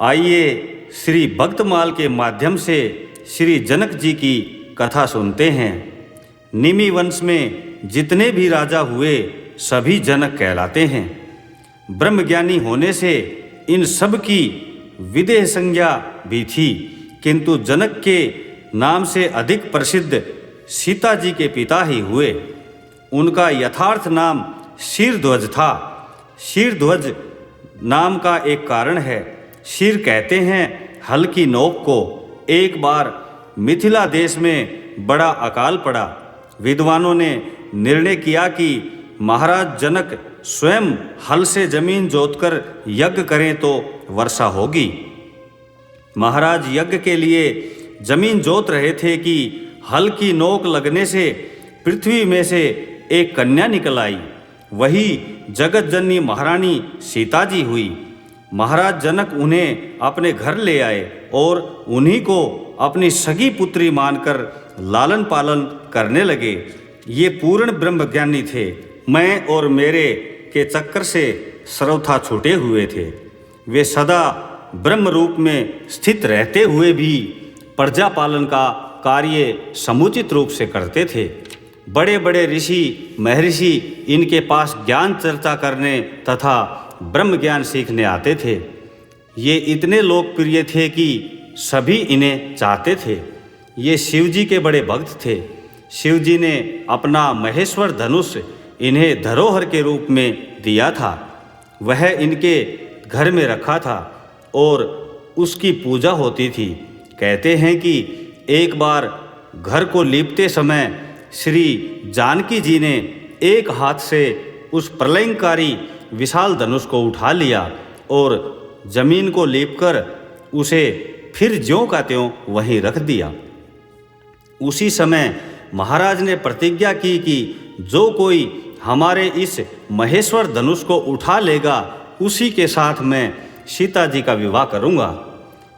आइए श्री भक्तमाल के माध्यम से श्री जनक जी की कथा सुनते हैं। निमि वंश में जितने भी राजा हुए सभी जनक कहलाते हैं। ब्रह्मज्ञानी होने से इन सब की विदेह संज्ञा भी थी, किंतु जनक के नाम से अधिक प्रसिद्ध सीता जी के पिता ही हुए। उनका यथार्थ नाम शीरध्वज था। शीरध्वज नाम का एक कारण है। शीर कहते हैं हल की नोक को। एक बार मिथिला देश में बड़ा अकाल पड़ा। विद्वानों ने निर्णय किया कि महाराज जनक स्वयं हल से जमीन जोतकर यज्ञ करें तो वर्षा होगी। महाराज यज्ञ के लिए जमीन जोत रहे थे कि हल की नोक लगने से पृथ्वी में से एक कन्या निकल आई। वही जगत जननी महारानी सीता जी हुई। महाराज जनक उन्हें अपने घर ले आए और उन्हीं को अपनी सगी पुत्री मानकर लालन पालन करने लगे। ये पूर्ण ब्रह्मज्ञानी थे। मैं और मेरे के चक्कर से सर्वथा छूटे हुए थे। वे सदा ब्रह्म रूप में स्थित रहते हुए भी प्रजा पालन का कार्य समुचित रूप से करते थे। बड़े बड़े ऋषि महर्षि इनके पास ज्ञान चर्चा करने तथा ब्रह्म ज्ञान सीखने आते थे। ये इतने लोकप्रिय थे कि सभी इन्हें चाहते थे। ये शिवजी के बड़े भक्त थे। शिवजी ने अपना महेश्वर धनुष इन्हें धरोहर के रूप में दिया था। वह इनके घर में रखा था और उसकी पूजा होती थी। कहते हैं कि एक बार घर को लीपते समय श्री जानकी जी ने एक हाथ से उस प्रलयंकारी विशाल धनुष को उठा लिया और जमीन को लीपकर उसे फिर ज्यों का त्यों वहीं रख दिया। उसी समय महाराज ने प्रतिज्ञा की कि जो कोई हमारे इस महेश्वर धनुष को उठा लेगा उसी के साथ मैं सीता जी का विवाह करूंगा।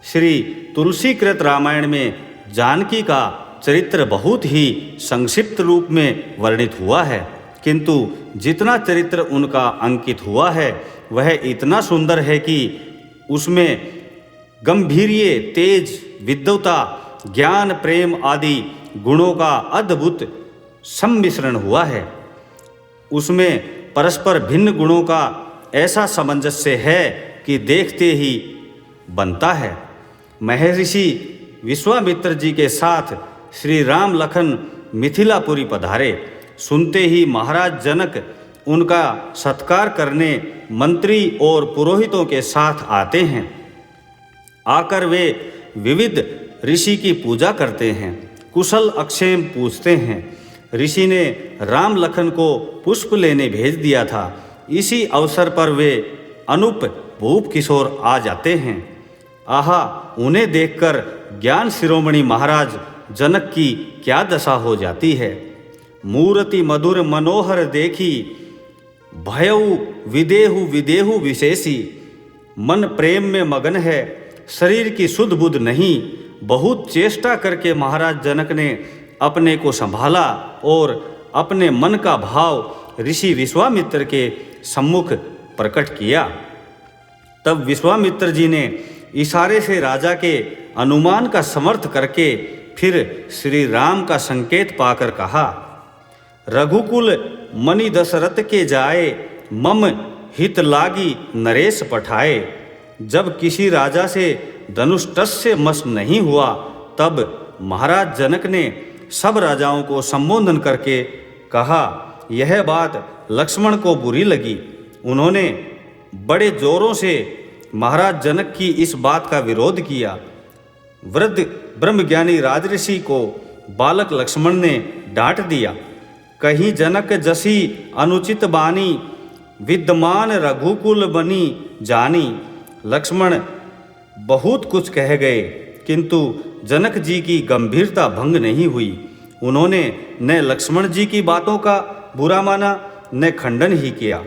श्री तुलसीकृत रामायण में जानकी का चरित्र बहुत ही संक्षिप्त रूप में वर्णित हुआ है, किंतु जितना चरित्र उनका अंकित हुआ है वह इतना सुंदर है कि उसमें गंभीर्य, तेज, विद्वता, ज्ञान, प्रेम आदि गुणों का अद्भुत सम्मिश्रण हुआ है। उसमें परस्पर भिन्न गुणों का ऐसा सामंजस्य है कि देखते ही बनता है। महर्षि विश्वामित्र जी के साथ श्री राम लखन मिथिलापुरी पधारे। सुनते ही महाराज जनक उनका सत्कार करने मंत्री और पुरोहितों के साथ आते हैं। आकर वे विविध ऋषि की पूजा करते हैं, कुशल अक्षेम पूछते हैं। ऋषि ने राम लखन को पुष्प लेने भेज दिया था। इसी अवसर पर वे अनूप भूप किशोर आ जाते हैं। आहा, उन्हें देखकर ज्ञान शिरोमणि महाराज जनक की क्या दशा हो जाती है। मूर्ति मधुर मनोहर देखी, भयउ विदेहु विदेहु विशेषी। मन प्रेम में मगन है, शरीर की सुध बुध नहीं। बहुत चेष्टा करके महाराज जनक ने अपने को संभाला और अपने मन का भाव ऋषि विश्वामित्र के सम्मुख प्रकट किया। तब विश्वामित्र जी ने इशारे से राजा के अनुमान का समर्थ करके फिर श्री राम का संकेत पाकर कहा, रघुकुल मणि दशरथ के जाए, मम हित लागी नरेश पठाए। जब किसी राजा से धनुष टस से मस नहीं हुआ तब महाराज जनक ने सब राजाओं को संबोधन करके कहा, यह बात लक्ष्मण को बुरी लगी। उन्होंने बड़े जोरों से महाराज जनक की इस बात का विरोध किया। वृद्ध ब्रह्मज्ञानी राजऋषि को बालक लक्ष्मण ने डांट दिया। कहीं जनक जसी अनुचित बानी, विद्यमान रघुकुल बनी जानी। लक्ष्मण बहुत कुछ कह गए, किंतु जनक जी की गंभीरता भंग नहीं हुई। उन्होंने न लक्ष्मण जी की बातों का बुरा माना न खंडन ही किया।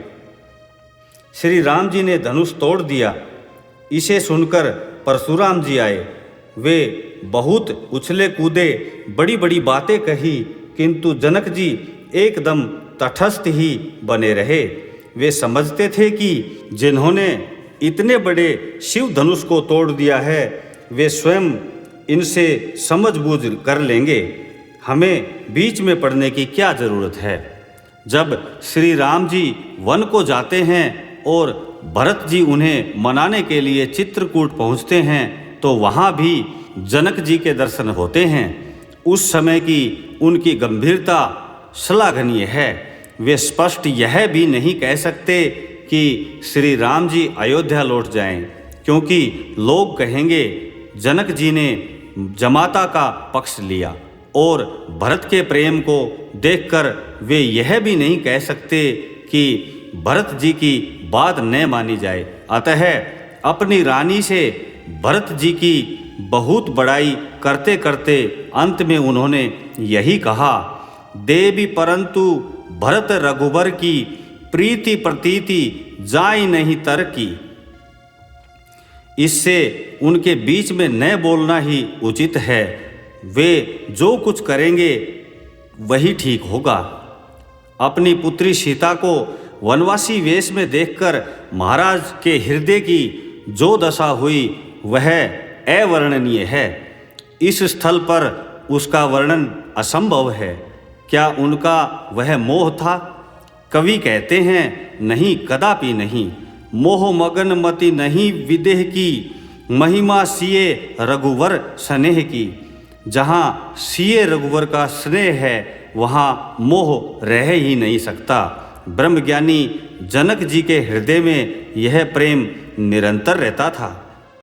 श्री राम जी ने धनुष तोड़ दिया। इसे सुनकर परशुराम जी आए। वे बहुत उछले कूदे, बड़ी बड़ी बातें कही, किंतु जनक जी एकदम तटस्थ ही बने रहे। वे समझते थे कि जिन्होंने इतने बड़े शिव धनुष को तोड़ दिया है, वे स्वयं इनसे समझबूझ कर लेंगे, हमें बीच में पड़ने की क्या ज़रूरत है। जब श्री राम जी वन को जाते हैं और भरत जी उन्हें मनाने के लिए चित्रकूट पहुंचते हैं तो वहां भी जनक जी के दर्शन होते हैं। उस समय की उनकी गंभीरता श्लाघनीय है। वे स्पष्ट यह भी नहीं कह सकते कि श्री राम जी अयोध्या लौट जाएं, क्योंकि लोग कहेंगे जनक जी ने जमाता का पक्ष लिया, और भरत के प्रेम को देखकर वे यह भी नहीं कह सकते कि भरत जी की बात न मानी जाए। अतः अपनी रानी से भरत जी की बहुत बड़ाई करते करते अंत में उन्होंने यही कहा, देवी परंतु भरत रघुबर की प्रीति प्रतीति जाई नहीं तर की। इससे उनके बीच में न बोलना ही उचित है। वे जो कुछ करेंगे वही ठीक होगा। अपनी पुत्री सीता को वनवासी वेश में देखकर महाराज के हृदय की जो दशा हुई वह अवर्णनीय है। इस स्थल पर उसका वर्णन असंभव है। क्या उनका वह मोह था? कवि कहते हैं, नहीं, कदापि नहीं। मोह मगन मति नहीं विदेह की, महिमा सिए रघुवर स्नेह की। जहाँ सिए रघुवर का स्नेह है वहाँ मोह रह ही नहीं सकता। ब्रह्मज्ञानी जनक जी के हृदय में यह प्रेम निरंतर रहता था।